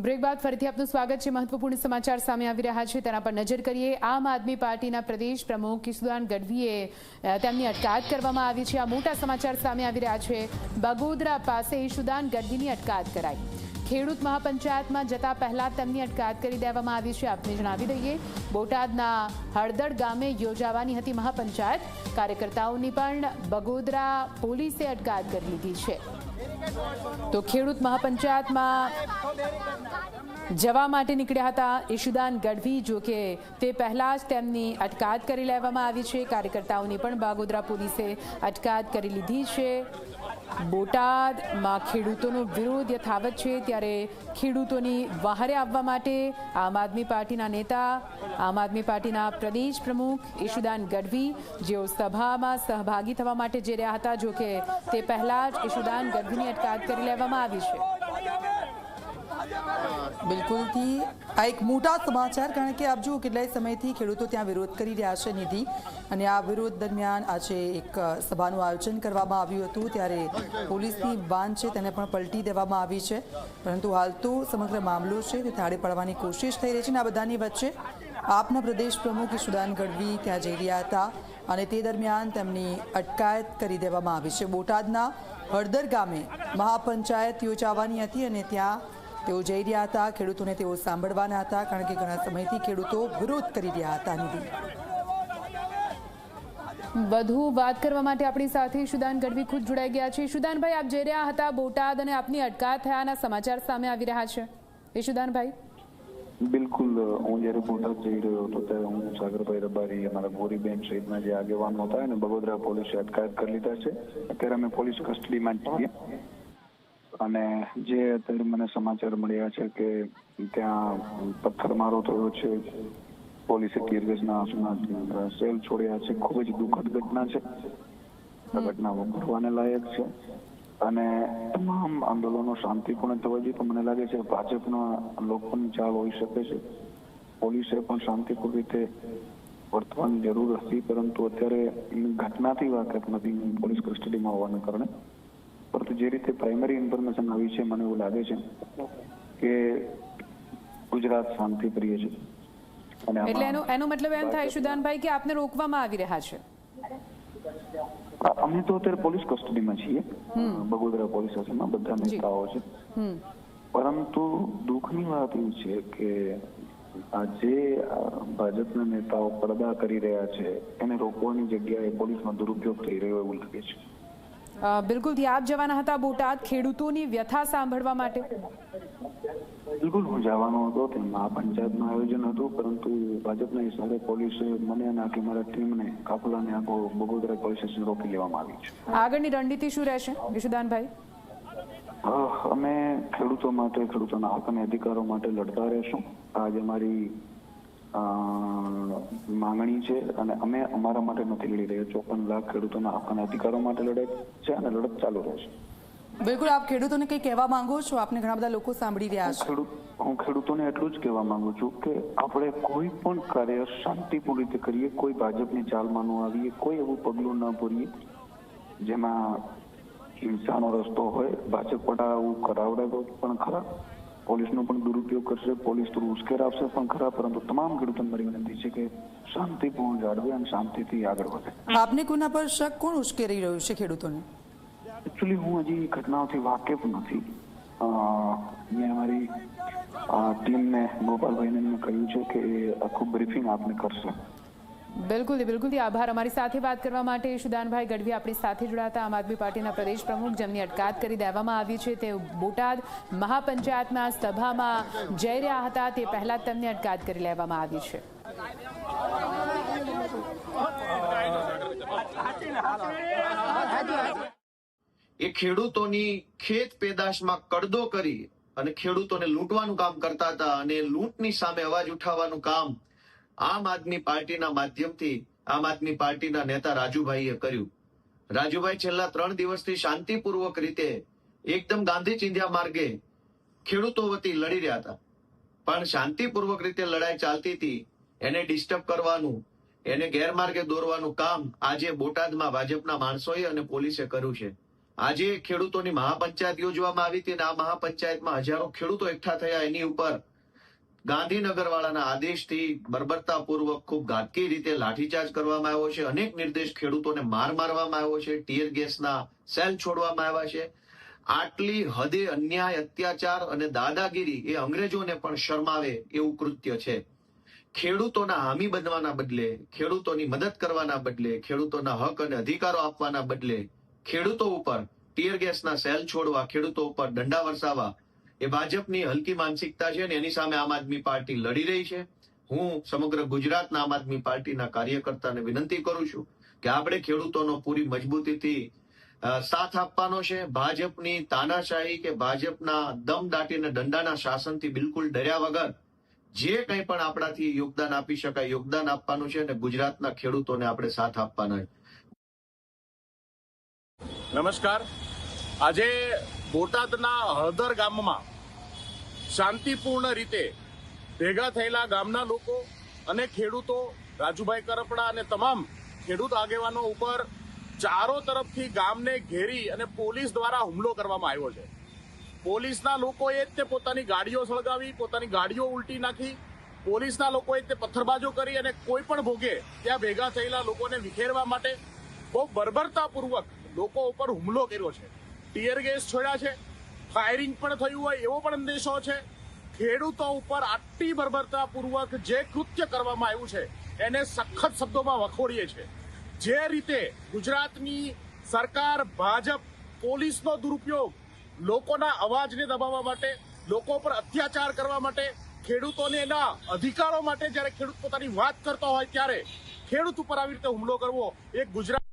Break બાદ ફરીથી આપનું સ્વાગત છે। મહત્વપૂર્ણ સમાચાર સામે આવી રહ્યા છે, તેના પર નજર કરીએ। આમ આદમી પાર્ટીના પ્રદેશ પ્રમુખ ઈશુદાન ગઢવીએ તેમની અટકાયત કરવામાં આવી છે। આ મોટા સમાચાર સામે આવી રહ્યા છે। બગોદરા પાસે ઈશુદાન ગઢવીની અટકાયત કરાઈ। ખેડૂત મહાપંચાયતમાં જતા પહેલા તેમની અટકાયત કરી દેવામાં આવી છે। આપને જણાવી દઈએ, બોટાદના હળદડ ગામે યોજાવાની હતી મહાપંચાયત। કાર્યકર્તાઓની પણ બગોદરા પોલીસે અટકાયત કરી લીધી છે। તો ખેડૂત મહાપંચાયતમાં જવા માટે નીકળ્યા હતા ઈશુદાન ગઢવી, જો કે તે પહેલા જ તેમની અટકાયત કરી લેવામાં આવી છે। કાર્યકર્તાઓની પણ બગોદરા પોલીસે અટકાયત કરી લીધી છે। બોટાદમાં ખેડૂતોનો વિરોધ યથાવત છે, ત્યારે ખેડૂતોની વહારે આવવા માટે આમ આદમી પાર્ટીના નેતા, આમ આદમી પાર્ટીના પ્રદેશ પ્રમુખ ઈશુદાન ગઢવી, જેઓ સભામાં સહભાગી થવા માટે જઈ રહ્યા હતા, જો કે તે પહેલા જ ઈશુદાન ગઢવીની અટકાયત કરી લેવામાં આવી છે। બિલકુલથી આ એક મોટા સમાચાર, કારણ કે આપ જુઓ કેટલાય સમયથી ખેડૂતો ત્યાં વિરોધ કરી રહ્યા છે નિધિ, અને આ વિરોધ દરમિયાન આજે એક સભાનું આયોજન કરવામાં આવ્યું હતું, ત્યારે પોલીસની વાન છે તેને પણ પલટી દેવામાં આવી છે। પરંતુ હાલ તો સમગ્ર મામલો છે તે થાળે પડવાની કોશિશ થઈ રહી છે, અને આ બધાની વચ્ચે આપના પ્રદેશ પ્રમુખ ઈશુદાન ગઢવી ત્યાં જઈ રહ્યા હતા, અને તે દરમિયાન તેમની અટકાયત કરી દેવામાં આવી છે। બોટાદના હળદર ગામે મહાપંચાયત યોજાવાની હતી, અને ત્યાં તેઓ જઈ રહ્યા હતા। ખેડૂતોને તેઓ સાંભળવાના હતા, કારણ કે ઘણા સમયથી ખેડૂતો વિરોધ કરી રહ્યા હતા। નિધિ, વધુ વાત કરવા માટે આપણી સાથે ઈશુદાન ગઢવી ખુદ જોડાઈ ગયા છે। ઈશુદાનભાઈ, આપ જઈ રહ્યા હતા બોટાદ અને આપની અટકાયત થયાના સમાચાર સામે આવી રહ્યા છે। ઈશુદાનભાઈ, બિલકુલ, હું જયારે બોટાદ જઈ રહ્યો હતો ત્યારે હું સાગરભાઈ રબારી, અમારા ગોરીબેન સહિતના જે આગેવાનો હતા, અને બગોદરા પોલીસે અટકાયત કરી લીધા છે। અત્યારે અમે પોલીસ કસ્ટડીમાં છીએ, અને જે અત્યારે મને સમાચાર મળ્યા છે કે ત્યાં પથ્થરમારો થયો છે, પોલીસે ટીયરગેસના આંસુના સેલ છોડ્યા છે। ખૂબ જ દુઃખદ ઘટના છે, આ ઘટના વખોડવાને લાયક છે, અને તમામ આંદોલનો શાંતિપૂર્ણ થવા જોઈએ। તો મને લાગે છે ભાજપના લોકોની ચાલ હોઈ શકે છે, પોલીસે પણ શાંતિપૂર્ણ રીતે વર્તવાની જરૂર હતી, પરંતુ અત્યારે ઘટનાથી વાકેફ નથી પોલીસ કસ્ટડીમાં હોવાને કારણે। પરંતુ જે રીતે પ્રાઇમરી ઇન્ફોર્મેશન આવી છે, મને એવું લાગે છે કે ગુજરાત શાંતિ પ્રિય છે, એટલે એનો મતલબ એમ થાય ઈશુદાનભાઈ કે આપને રોકવામાં આવી રહ્યા છે। અમે તો અત્યારે પોલીસ કસ્ટડીમાં છીએ, બગોદરા પોલીસ સ્ટેશનમાં બધા નેતાઓ છે, પરંતુ દુઃખની વાત એ છે કે આજે ભાજપના નેતાઓ પડદા કરી રહ્યા છે, એને રોકવાની જગ્યાએ પોલીસનો દુરુપયોગ થઈ રહ્યો એવું લાગે છે। બિલકુલ, આપ જવાના હતા બોટાદ ખેડૂતોની વ્યથા સાંભળવા માટે? બિલકુલ, હું જવાનો હતો, ત્યાં મહાપંચાયતનું આયોજન હતું, પરંતુ ભાજપના હિસાબે પોલીસે મને અને આખી મારા ટીમને, કાફલાને આખો બગોદરા પોલીસ સ્ટેશન રોકી લેવામાં આવી છે। આગળની રણનીતિ શું રહેશે ઈશુદાનભાઈ? અમે ખેડૂતો માટે, ખેડૂતોના હક અને અધિકારો માટે લડતા રહેશું। આજે અમારી માંગણી છે, અને અમે અમારા માટે નથી લડી રહ્યા, 54 લાખ ખેડૂતોના હક અને અધિકારો માટે લડે છે, અને લડત ચાલુ રહેશે। બિલકુલ, આપ ખેડૂતોને કંઈ કહેવા માંગો છો? આપને ઘણા બધા લોકો સાંભળી રહ્યા છે। હું ખેડૂતોને એટલું જ કહેવા માંગુ છું કે આપણે કોઈ પણ કાર્ય શાંતિપૂર્ણ રીતે કરીએ, કોઈ ભાજપની ચાલમાં ન આવીએ, કોઈ એવું પગલું ન ભરીએ જેમાં હિંસાનો રસ્તો હોય। ભાજપ પટાવું કરાવડે પણ ખરા, પોલીસનો પણ દુરુપયોગ કરશે, પોલીસ તો ઉશ્કેર આપશે પણ ખરા, પરંતુ તમામ ખેડૂતોને મારી વિનંતી છે કે શાંતિપૂર્ણ જાળવે અને શાંતિથી આગળ વધે। આપને કોના પર શક, કોણ ઉશ્કેરી રહ્યું છે ખેડૂતોને? એકચ્યુઅલી હું હજી ઘટનાઓથી વાકેફ નથી। મેં અમારી ટીમને, ગોપાલભાઈને મેં કહ્યું છે કે આખું બ્રીફિંગ આપને કરશે। બિલકુલ, આભાર અમારી સાથે વાત કરવા માટે। ઈશુદાનભાઈ ગઢવી આપણી સાથે જોડાતા આમ આદમી પાર્ટીના પ્રદેશ પ્રમુખ, જેમની અટકાયત કરી દેવામાં આવી છે, તે બોટાદ મહાપંચાયતના સભામાં જઈ રહ્યા હતા, તે પહેલા જ તેમની અટકાયત કરી લેવામાં આવી છે। એ ખેડૂતોની ખેત પેદાશમાં કડદો કરી અને ખેડૂતોને લૂંટવાનું કામ કરતા હતા, અને લૂંટની સામે અવાજ ઉઠાવવાનું કામ આમ આદમી પાર્ટીના માધ્યમથી આમ આદમી પાર્ટીના નેતા રાજુભાઈએ કર્યું। રાજુભાઈ છેલ્લા 3 દિવસથી શાંતિપૂર્વક રીતે એકદમ ગાંધી ચિંધ્યા માર્ગે ખેડૂતો વતી લડી રહ્યા હતા, પણ શાંતિપૂર્વક રીતે લડાઈ ચાલતી હતી, એને ડિસ્ટર્બ કરવાનું, એને ગેરમાર્ગે દોરવાનું કામ આજે બોટાદમાં ભાજપના માણસોએ અને પોલીસે કર્યું છે। આજે ખેડૂતોની મહાપંચાયત યોજવામાં આવી હતી અને આ મહાપંચાયતમાં હજારો ખેડૂતો એકઠા થયા. એની ઉપર ગાંધીનગર વાળાના આદેશથી બર્બરતાપૂર્વક ખૂબ ઘાતકી રીતે લાઠીચાર્જ કરવામાં આવ્યો છે. અનેક નિર્દેશ ખેડૂતોને માર મારવામાં આવ્યો છે. ટીયર ગેસના સેલ છોડવામાં આવ્યા છે. આટલી હદે અન્યાય, અત્યાચાર અને દાદાગીરી એ અંગ્રેજોને પણ શરમાવે એવું કૃત્ય છે. ખેડૂતોના હામી બનવાના બદલે, ખેડૂતોની મદદ કરવાના બદલે, ખેડૂતોના હક અને અધિકારો આપવાના બદલે ખેડૂતો ઉપર ટીયર ગેસના સેલ છોડવા, ખેડૂતો ઉપર દંડા વરસાવવા એ ભાજપની હલકી માનસિકતા છે અને એની સામે આમ આદમી પાર્ટી લડી રહી છે. હું સમગ્ર ગુજરાતના આમ આદમી પાર્ટીના કાર્યકર્તાને વિનંતી કરું છું કે આપણે ખેડૂતોનો પૂરી મજબૂતીથી સાથ આપવાનો છે. ભાજપની તાનાશાહી કે ભાજપના દમ દાટીને દંડાના શાસનથી બિલકુલ ડર્યા વગર જે કંઈ પણ આપણાથી યોગદાન આપી શકાય યોગદાન આપવાનું છે અને ગુજરાતના ખેડૂતોને આપણે સાથ આપવાના છે. નમસ્કાર. આજે બોટાદના હળદર ગામમાં શાંતિપૂર્ણ રીતે ભેગા થયેલા ગામના લોકો અને ખેડૂતો, રાજુભાઈ કરપડા અને તમામ ખેડૂત આગેવાનો ઉપર ચારો તરફથી ગામને ઘેરી અને પોલીસ દ્વારા હુમલો કરવામાં આવ્યો છે. પોલીસના લોકોએ જ તે પોતાની ગાડીઓ સળગાવી, પોતાની ગાડીઓ ઉલટી નાખી, પોલીસના લોકોએ તે પથ્થરબાજો કરી અને કોઈ પણ ભોગે ત્યાં ભેગા થયેલા લોકોને વિખેરવા માટે બહુ બર્બરતાપૂર્વક લોકો ઉપર હુમલો કર્યો છે. ટીયર ગેસ છોડ્યા છે, ફાયરિંગ પણ થયું હોય એવો પણ અંદેશો છે. ખેડૂતો ઉપર આટલી બર્બરતાપૂર્વક જે કૃત્ય કરવામાં આવ્યું છે એને સખત શબ્દોમાં વખોડીએ છે. જે રીતે ગુજરાતની સરકાર, ભાજપ, પોલીસનો દુરુપયોગ લોકોના અવાજને દબાવવા માટે, લોકો પર અત્યાચાર કરવા માટે, ખેડૂતોને એના અધિકારો માટે જ્યારે ખેડૂત પોતાની વાત કરતો હોય ત્યારે ખેડૂત ઉપર આવી રીતે હુમલો કરવો એ ગુજરાત